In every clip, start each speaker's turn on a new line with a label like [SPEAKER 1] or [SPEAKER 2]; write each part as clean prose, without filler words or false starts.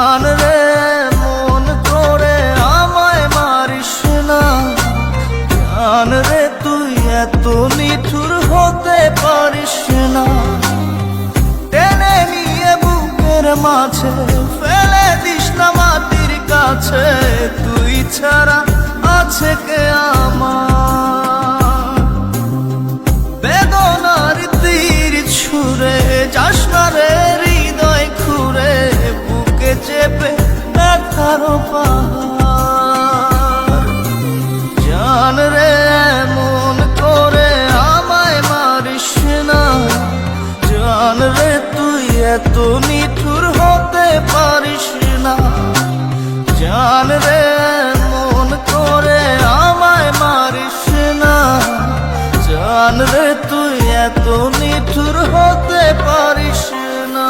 [SPEAKER 1] জান রে মন করে আমায় মারিস না, জান রে তুই এত নিঠুর হতে পারিস না। টেনে নিয়ে বুকের মাঝে ফেলে দিস না মাটির কাছে, তুই ছাড়া আছে কে আমার। বেদনার তীর ছুঁড়ে যাস না রে হৃদয় খুঁড়ে, বুকে চেপে ব্যথার পাহাড়। জান রে মন করে আমায় মারিস না, জান রে তুই এত নিঠুর হতে পারিস না। জান রে মন করে আমায় মারিস না, জান রে তুই এত নিঠুর হতে পারিস না।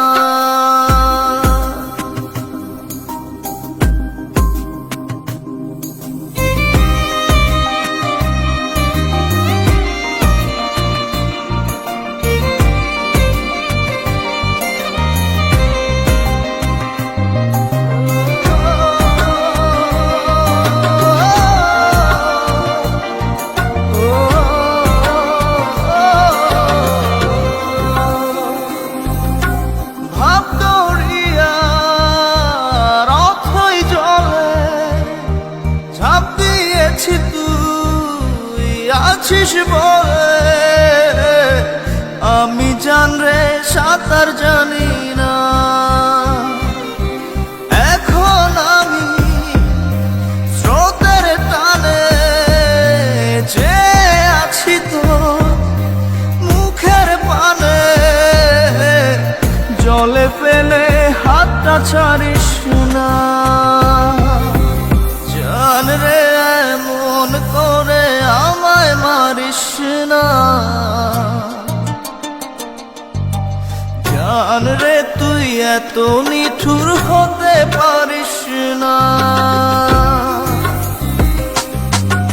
[SPEAKER 1] তুই আছিস বলে আমি জান রে সাঁতার জানি না, এখন আমি স্রোতের টানে যে আছি তো মুখের পানে। জলে ফেলে হাতটা ছাড়িস না, জান রে মন করে আমায় মারিস না। জান রে তুই এত নিঠুর হতে পারিস না।